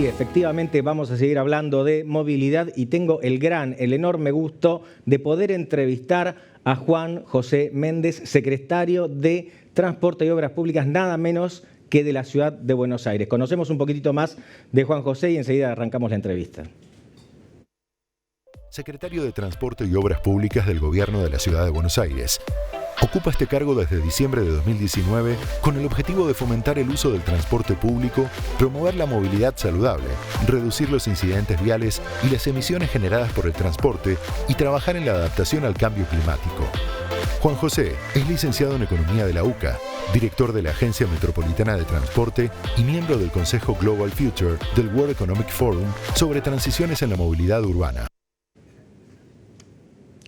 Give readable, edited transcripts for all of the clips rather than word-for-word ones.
Sí, efectivamente vamos a seguir hablando de movilidad y tengo el enorme gusto de poder entrevistar a Juan José Méndez, secretario de Transporte y Obras Públicas, nada menos que de la ciudad de Buenos Aires. Conocemos un poquitito más de Juan José y enseguida arrancamos la entrevista. Secretario de Transporte y Obras Públicas del Gobierno de la Ciudad de Buenos Aires. Ocupa este cargo desde diciembre de 2019 con el objetivo de fomentar el uso del transporte público, promover la movilidad saludable, reducir los incidentes viales y las emisiones generadas por el transporte y trabajar en la adaptación al cambio climático. Juan José es licenciado en Economía de la UCA, director de la Agencia Metropolitana de Transporte y miembro del Consejo Global Future del World Economic Forum sobre transiciones en la movilidad urbana.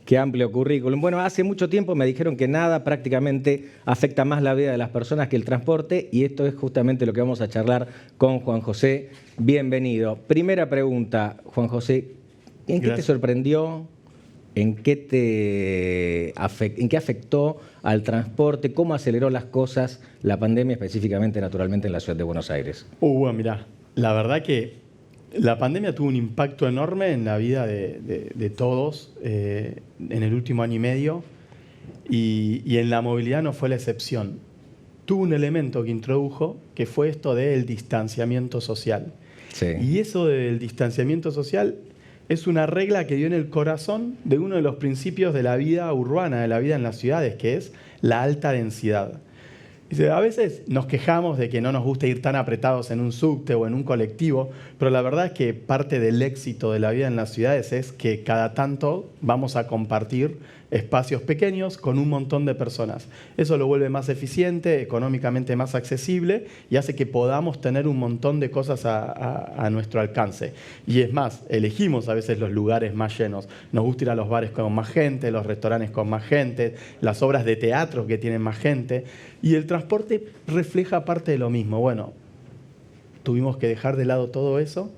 Qué amplio currículum. Bueno, hace mucho tiempo me dijeron que nada prácticamente afecta más la vida de las personas que el transporte y esto es justamente lo que vamos a charlar con Juan José. Bienvenido. Primera pregunta, Juan José, ¿en qué te sorprendió? ¿En qué afectó al transporte? ¿Cómo aceleró las cosas la pandemia, específicamente, naturalmente, en la ciudad de Buenos Aires? Mirá, la verdad que la pandemia tuvo un impacto enorme en la vida de todos en el último año y medio y en la movilidad no fue la excepción. Tuvo un elemento que introdujo que fue esto del distanciamiento social. Sí. Y eso del distanciamiento social es una regla que dio en el corazón de uno de los principios de la vida urbana, de la vida en las ciudades, que es la alta densidad. A veces nos quejamos de que no nos gusta ir tan apretados en un subte o en un colectivo, pero la verdad es que parte del éxito de la vida en las ciudades es que cada tanto vamos a compartir espacios pequeños con un montón de personas. Eso lo vuelve más eficiente, económicamente más accesible y hace que podamos tener un montón de cosas a nuestro alcance. Y es más, elegimos a veces los lugares más llenos. Nos gusta ir a los bares con más gente, los restaurantes con más gente, las obras de teatro que tienen más gente. Y el transporte refleja parte de lo mismo. Bueno, tuvimos que dejar de lado todo eso,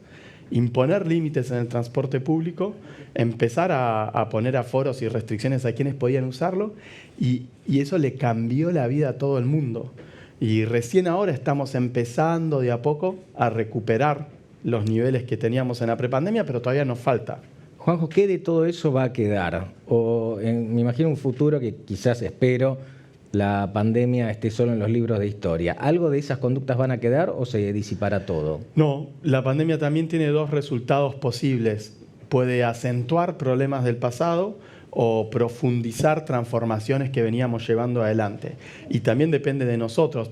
imponer límites en el transporte público, empezar a poner aforos y restricciones a quienes podían usarlo y eso le cambió la vida a todo el mundo. Y recién ahora estamos empezando de a poco a recuperar los niveles que teníamos en la prepandemia, pero todavía nos falta. Juanjo, ¿qué de todo eso va a quedar? Me imagino un futuro que quizás espero la pandemia esté solo en los libros de historia. ¿Algo de esas conductas van a quedar o se disipará todo? No, la pandemia también tiene dos resultados posibles. Puede acentuar problemas del pasado o profundizar transformaciones que veníamos llevando adelante. Y también depende de nosotros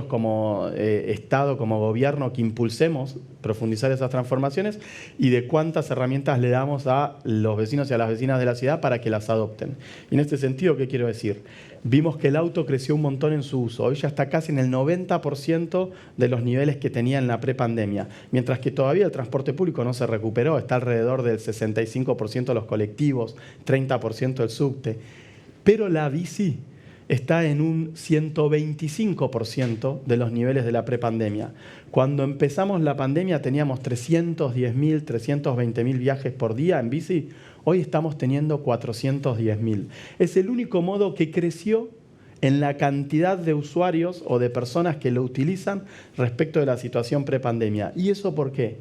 como Estado, como gobierno, que impulsemos profundizar esas transformaciones y de cuántas herramientas le damos a los vecinos y a las vecinas de la ciudad para que las adopten. Y en este sentido, ¿qué quiero decir? Vimos que el auto creció un montón en su uso. Hoy ya está casi en el 90% de los niveles que tenía en la prepandemia, mientras que todavía el transporte público no se recuperó. Está alrededor del 65% de los colectivos, 30% del subte. Pero la bici está en un 125% de los niveles de la prepandemia. Cuando empezamos la pandemia teníamos 310.000, 320.000 viajes por día en bici. Hoy estamos teniendo 410.000. Es el único modo que creció en la cantidad de usuarios o de personas que lo utilizan respecto de la situación prepandemia. ¿Y eso por qué?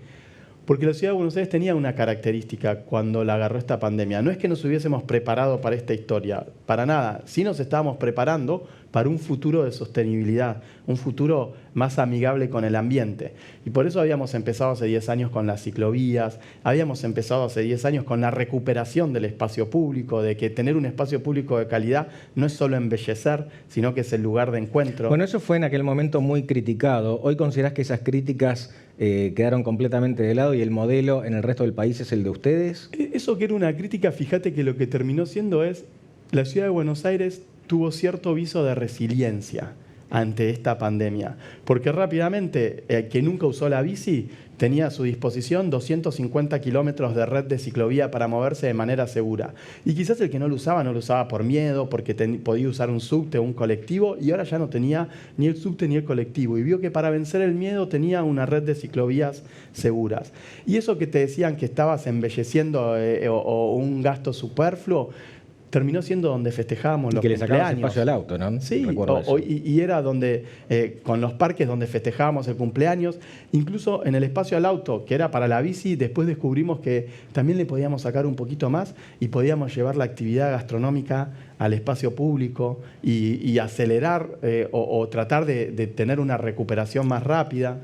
Porque la ciudad de Buenos Aires tenía una característica cuando la agarró esta pandemia. No es que nos hubiésemos preparado para esta historia, para nada. Sí nos estábamos preparando para un futuro de sostenibilidad, un futuro más amigable con el ambiente. Y por eso habíamos empezado hace 10 años con las ciclovías, habíamos empezado hace 10 años con la recuperación del espacio público, de que tener un espacio público de calidad no es solo embellecer, sino que es el lugar de encuentro. Bueno, eso fue en aquel momento muy criticado. ¿Hoy considerás que esas críticas quedaron completamente de lado y el modelo en el resto del país es el de ustedes? Eso que era una crítica, fíjate que lo que terminó siendo es la ciudad de Buenos Aires tuvo cierto viso de resiliencia ante esta pandemia, porque rápidamente que nunca usó la bici tenía a su disposición 250 kilómetros de red de ciclovía para moverse de manera segura. Y quizás el que no lo usaba por miedo, porque podía usar un subte o un colectivo, y ahora ya no tenía ni el subte ni el colectivo. Y vio que para vencer el miedo tenía una red de ciclovías seguras. Y eso que te decían que estabas embelleciendo o un gasto superfluo, terminó siendo donde festejábamos los que le sacabas cumpleaños. espacio al auto, ¿no? Sí, Recuerdo eso. y era donde, con los parques donde festejábamos el cumpleaños, incluso en el espacio al auto, que era para la bici, después descubrimos que también le podíamos sacar un poquito más y podíamos llevar la actividad gastronómica al espacio público y acelerar o tratar de tener una recuperación más rápida.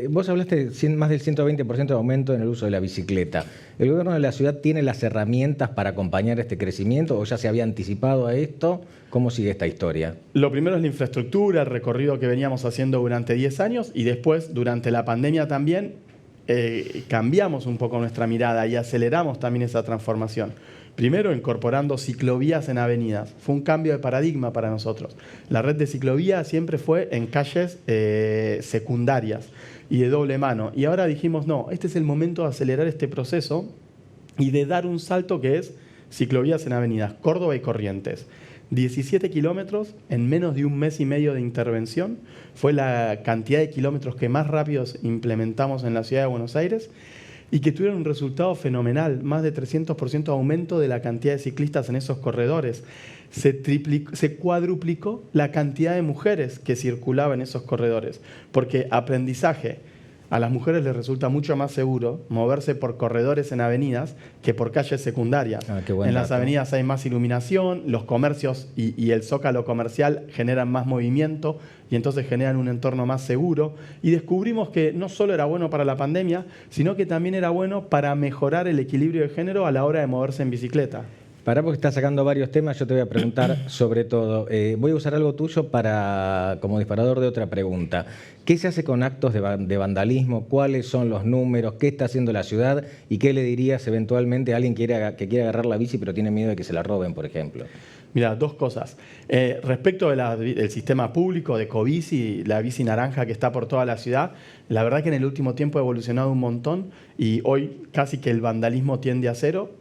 Vos hablaste de más del 120% de aumento en el uso de la bicicleta. ¿El gobierno de la ciudad tiene las herramientas para acompañar este crecimiento o ya se había anticipado a esto? ¿Cómo sigue esta historia? Lo primero es la infraestructura, el recorrido que veníamos haciendo durante 10 años y después, durante la pandemia también, cambiamos un poco nuestra mirada y aceleramos también esa transformación. Primero, incorporando ciclovías en avenidas. Fue un cambio de paradigma para nosotros. La red de ciclovías siempre fue en calles secundarias y de doble mano. Y ahora dijimos, no, este es el momento de acelerar este proceso y de dar un salto que es ciclovías en avenidas, Córdoba y Corrientes. 17 kilómetros en menos de un mes y medio de intervención. Fue la cantidad de kilómetros que más rápidos implementamos en la ciudad de Buenos Aires y que tuvieron un resultado fenomenal, más de 300% aumento de la cantidad de ciclistas en esos corredores. Se cuadruplicó la cantidad de mujeres que circulaban en esos corredores, porque aprendizaje. A las mujeres les resulta mucho más seguro moverse por corredores en avenidas que por calles secundarias. Qué buen en las dato. avenidas hay más iluminación, los comercios y el zócalo comercial generan más movimiento y entonces generan un entorno más seguro. Y descubrimos que no solo era bueno para la pandemia, sino que también era bueno para mejorar el equilibrio de género a la hora de moverse en bicicleta. Pará porque estás sacando varios temas, yo te voy a preguntar sobre todo. Voy a usar algo tuyo como disparador de otra pregunta. ¿Qué se hace con actos de vandalismo? ¿Cuáles son los números? ¿Qué está haciendo la ciudad? ¿Y qué le dirías eventualmente a alguien que quiere agarrar la bici pero tiene miedo de que se la roben, por ejemplo? Mira, dos cosas. Respecto del sistema público de Cobici, la bici naranja que está por toda la ciudad, la verdad que en el último tiempo ha evolucionado un montón y hoy casi que el vandalismo tiende a cero.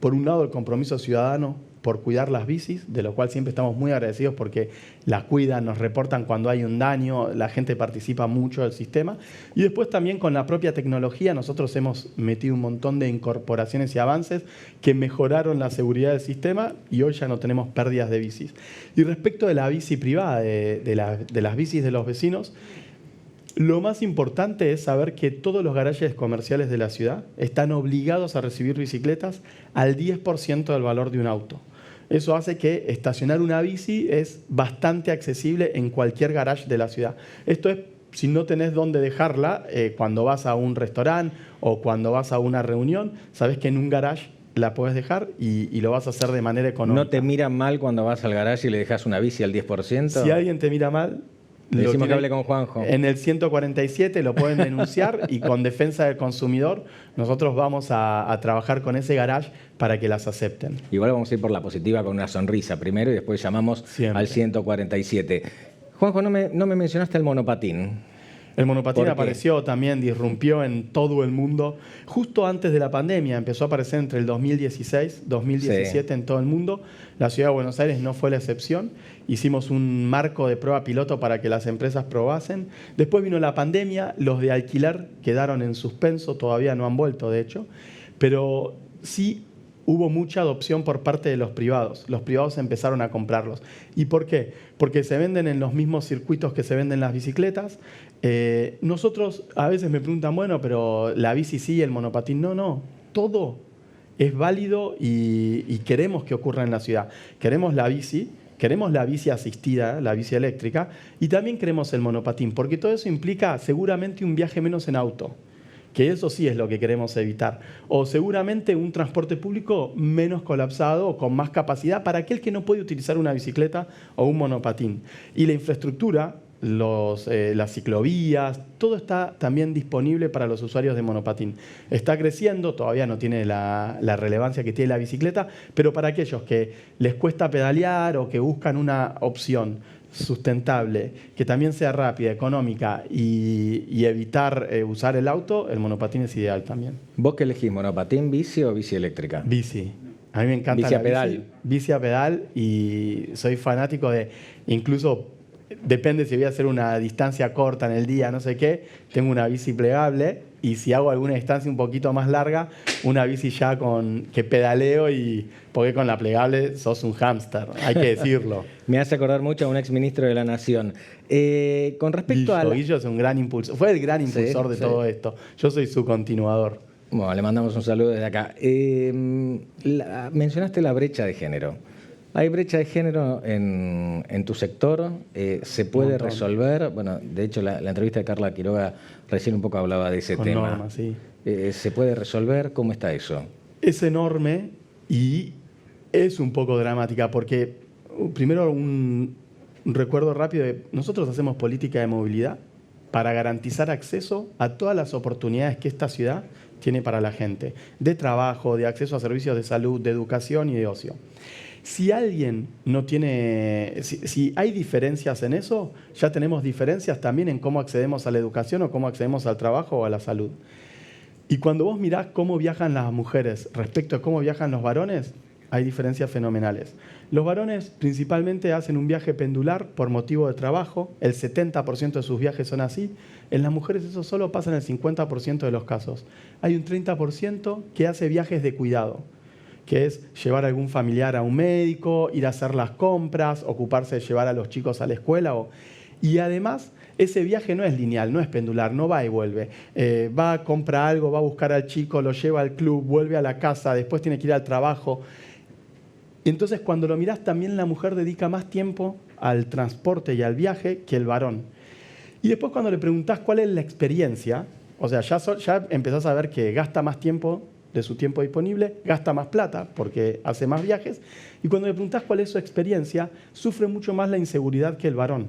Por un lado, el compromiso ciudadano por cuidar las bicis, de lo cual siempre estamos muy agradecidos porque las cuidan, nos reportan cuando hay un daño, la gente participa mucho del sistema. Y después también con la propia tecnología nosotros hemos metido un montón de incorporaciones y avances que mejoraron la seguridad del sistema y hoy ya no tenemos pérdidas de bicis. Y respecto de la bici privada, de las bicis de los vecinos, lo más importante es saber que todos los garajes comerciales de la ciudad están obligados a recibir bicicletas al 10% del valor de un auto. Eso hace que estacionar una bici es bastante accesible en cualquier garage de la ciudad. Esto es si no tenés dónde dejarla cuando vas a un restaurante o cuando vas a una reunión, sabés que en un garage la podés dejar y lo vas a hacer de manera económica. ¿No te miran mal cuando vas al garaje y le dejas una bici al 10%? Si alguien te mira mal, le decimos que hable con Juanjo. En el 147 lo pueden denunciar y con defensa del consumidor nosotros vamos a trabajar con ese garage para que las acepten. Igual vamos a ir por la positiva con una sonrisa primero y después llamamos Siempre. al 147. Juanjo, no me mencionaste el monopatín. El monopatín ¿Por qué? apareció también, disrumpió en todo el mundo. Justo antes de la pandemia, empezó a aparecer entre el 2016 y 2017 en todo el mundo. La ciudad de Buenos Aires no fue la excepción. Hicimos un marco de prueba piloto para que las empresas probasen. Después vino la pandemia, los de alquiler quedaron en suspenso, todavía no han vuelto de hecho. Pero sí hubo mucha adopción por parte de los privados. Los privados empezaron a comprarlos. ¿Y por qué? Porque se venden en los mismos circuitos que se venden las bicicletas. Nosotros a veces me preguntan, bueno, pero la bici sí, el monopatín no. Todo es válido y queremos que ocurra en la ciudad. Queremos la bici asistida, la bici eléctrica, y también queremos el monopatín, porque todo eso implica seguramente un viaje menos en auto, que eso sí es lo que queremos evitar. O seguramente un transporte público menos colapsado o con más capacidad para aquel que no puede utilizar una bicicleta o un monopatín. Y la infraestructura, las ciclovías, todo está también disponible para los usuarios de monopatín. Está creciendo, todavía no tiene la relevancia que tiene la bicicleta, pero para aquellos que les cuesta pedalear o que buscan una opción sustentable, que también sea rápida, económica y evitar usar el auto, el monopatín es ideal también. ¿Vos qué elegís, monopatín, bici o bici eléctrica? Bici. A mí me encanta Bici a la pedal. Bici a pedal y soy fanático de, incluso depende si voy a hacer una distancia corta en el día, no sé qué, tengo una bici plegable y si hago alguna distancia un poquito más larga, una bici ya que pedaleo, porque con la plegable sos un hámster, hay que decirlo. Me hace acordar mucho a un exministro de la Nación. Con respecto Guillo es un gran impulsor, fue el gran impulsor de todo esto. Yo soy su continuador. Bueno, le mandamos un saludo desde acá. Mencionaste la brecha de género. ¿Hay brecha de género en tu sector? ¿Se puede resolver? Bueno, de hecho, la entrevista de Carla Quiroga recién un poco hablaba de ese tema. Norma, sí. ¿Se puede resolver? ¿Cómo está eso? Es enorme y es un poco dramática porque, primero, un recuerdo rápido de nosotros hacemos política de movilidad para garantizar acceso a todas las oportunidades que esta ciudad tiene para la gente, de trabajo, de acceso a servicios de salud, de educación y de ocio. Si alguien no tiene, si hay diferencias en eso, ya tenemos diferencias también en cómo accedemos a la educación o cómo accedemos al trabajo o a la salud. Y cuando vos mirás cómo viajan las mujeres respecto a cómo viajan los varones, hay diferencias fenomenales. Los varones principalmente hacen un viaje pendular por motivo de trabajo, el 70% de sus viajes son así. En las mujeres eso solo pasa en el 50% de los casos. Hay un 30% que hace viajes de cuidado, que es llevar a algún familiar a un médico, ir a hacer las compras, ocuparse de llevar a los chicos a la escuela. Y además, ese viaje no es lineal, no es pendular, no va y vuelve. Va a comprar algo, va a buscar al chico, lo lleva al club, vuelve a la casa, después tiene que ir al trabajo. Entonces, cuando lo mirás, también la mujer dedica más tiempo al transporte y al viaje que el varón. Y después, cuando le preguntás cuál es la experiencia, o sea, ya empezás a ver que gasta más tiempo de su tiempo disponible, gasta más plata porque hace más viajes, y cuando le preguntás cuál es su experiencia, sufre mucho más la inseguridad que el varón.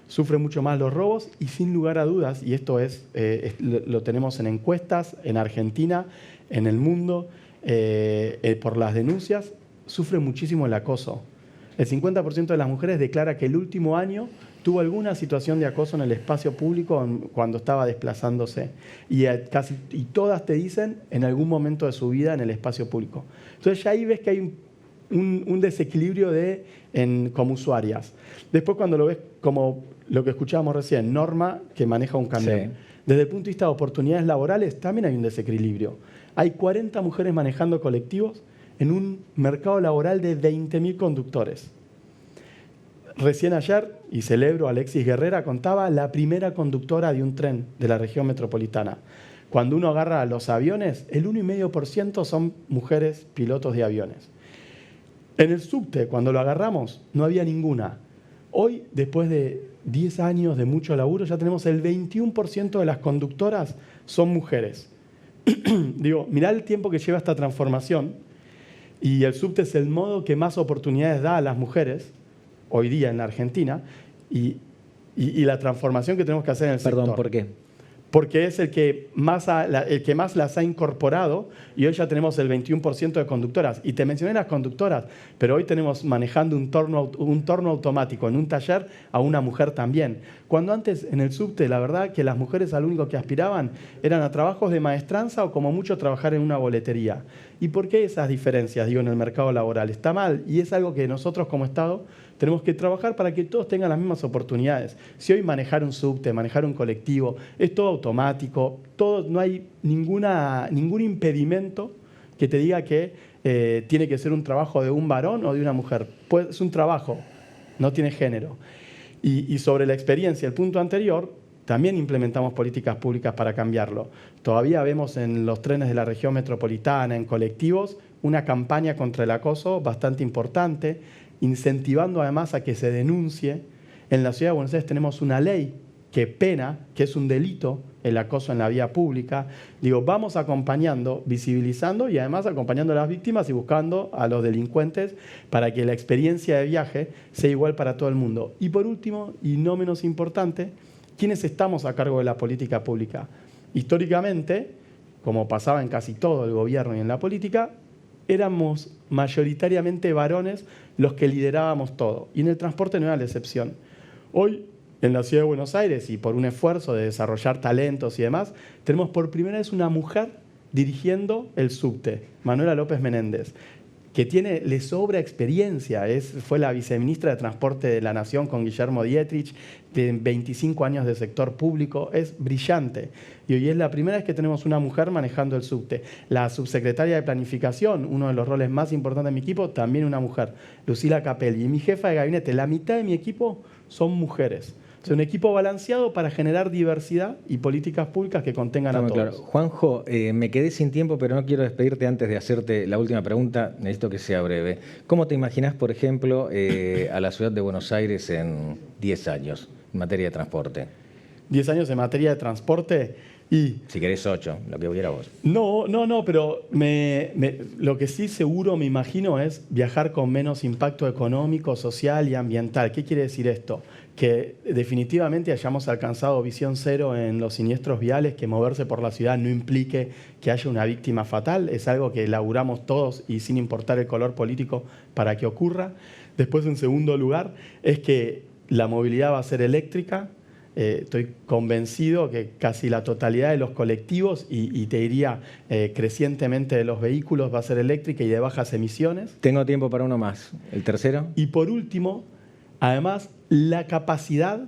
Sufre mucho más los robos y sin lugar a dudas, y esto lo tenemos en encuestas, en Argentina, en el mundo, por las denuncias, sufre muchísimo el acoso. El 50% de las mujeres declara que el último año tuvo alguna situación de acoso en el espacio público cuando estaba desplazándose. Y todas te dicen en algún momento de su vida en el espacio público. Entonces ya ahí ves que hay un desequilibrio como usuarias. Después cuando lo ves como lo que escuchábamos recién, Norma que maneja un camión. Sí. Desde el punto de vista de oportunidades laborales también hay un desequilibrio. Hay 40 mujeres manejando colectivos en un mercado laboral de 20.000 conductores. Recién ayer, y celebro, Alexis Guerrera contaba la primera conductora de un tren de la región metropolitana. Cuando uno agarra los aviones, el 1,5% son mujeres pilotos de aviones. En el subte, cuando lo agarramos, no había ninguna. Hoy, después de 10 años de mucho laburo, ya tenemos el 21% de las conductoras son mujeres. Digo, mirá el tiempo que lleva esta transformación. Y el subte es el modo que más oportunidades da a las mujeres hoy día en la Argentina y la transformación que tenemos que hacer en el sector. Perdón, ¿por qué? Porque es el que más las ha incorporado y hoy ya tenemos el 21% de conductoras. Y te mencioné las conductoras, pero hoy tenemos manejando un torno automático en un taller a una mujer también. Cuando antes en el subte, la verdad que las mujeres al único que aspiraban eran a trabajos de maestranza o como mucho trabajar en una boletería. ¿Y por qué esas diferencias, en el mercado laboral? Está mal y es algo que nosotros como Estado tenemos que trabajar para que todos tengan las mismas oportunidades. Si hoy manejar un subte, manejar un colectivo, es todo automático, no hay ningún impedimento que te diga que tiene que ser un trabajo de un varón o de una mujer. Es un trabajo, no tiene género. Y sobre la experiencia, el punto anterior, también implementamos políticas públicas para cambiarlo. Todavía vemos en los trenes de la región metropolitana, en colectivos, una campaña contra el acoso bastante importante, incentivando además a que se denuncie. En la Ciudad de Buenos Aires tenemos una ley que pena, que es un delito, el acoso en la vía pública. Vamos acompañando, visibilizando y además acompañando a las víctimas y buscando a los delincuentes para que la experiencia de viaje sea igual para todo el mundo. Y por último, y no menos importante, ¿quiénes estamos a cargo de la política pública? Históricamente, como pasaba en casi todo el gobierno y en la política, éramos mayoritariamente varones los que liderábamos todo. Y en el transporte no era la excepción. Hoy, en la Ciudad de Buenos Aires, y por un esfuerzo de desarrollar talentos y demás, tenemos por primera vez una mujer dirigiendo el subte, Manuela López Menéndez. que le sobra experiencia. Fue la viceministra de Transporte de la Nación con Guillermo Dietrich, de 25 años de sector público, es brillante. Y hoy es la primera vez que tenemos una mujer manejando el subte. La subsecretaria de Planificación, uno de los roles más importantes de mi equipo, también una mujer, Lucila Capelli. Y mi jefa de gabinete, la mitad de mi equipo son mujeres. Es un equipo balanceado para generar diversidad y políticas públicas que contengan a todos. Claro. Juanjo, me quedé sin tiempo, pero no quiero despedirte antes de hacerte la última pregunta. Necesito que sea breve. ¿Cómo te imaginás, por ejemplo, a la ciudad de Buenos Aires en 10 años en materia de transporte? 10 años en materia de transporte y... Si querés 8, lo que hubiera vos. No, pero lo que sí seguro me imagino es viajar con menos impacto económico, social y ambiental. ¿Qué quiere decir esto? Que definitivamente hayamos alcanzado visión cero en los siniestros viales, que moverse por la ciudad no implique que haya una víctima fatal. Es algo que elaboramos todos y sin importar el color político para que ocurra. Después, en segundo lugar, es que la movilidad va a ser eléctrica. Estoy convencido que casi la totalidad de los colectivos y te diría crecientemente de los vehículos va a ser eléctrica y de bajas emisiones. Tengo tiempo para uno más. ¿El tercero? Y por último, además, la capacidad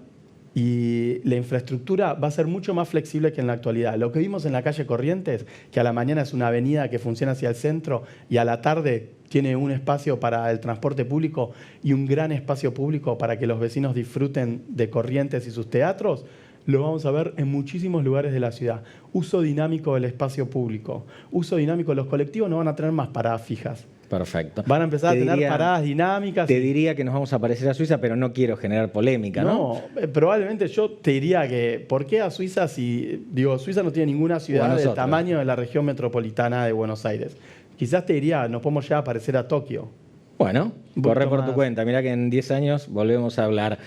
y la infraestructura va a ser mucho más flexible que en la actualidad. Lo que vimos en la calle Corrientes, que a la mañana es una avenida que funciona hacia el centro y a la tarde tiene un espacio para el transporte público y un gran espacio público para que los vecinos disfruten de Corrientes y sus teatros, lo vamos a ver en muchísimos lugares de la ciudad. Uso dinámico del espacio público, uso dinámico. Los colectivos no van a tener más paradas fijas. Perfecto. Van a empezar a tener paradas dinámicas. Te diría que nos vamos a parecer a Suiza, pero no quiero generar polémica, ¿no? No, probablemente yo te diría que, ¿por qué a Suiza si, Suiza no tiene ninguna ciudad del tamaño de la región metropolitana de Buenos Aires? Quizás te diría, nos podemos ya parecer a Tokio. Bueno, corre por tu cuenta. Mirá que en 10 años volvemos a hablar.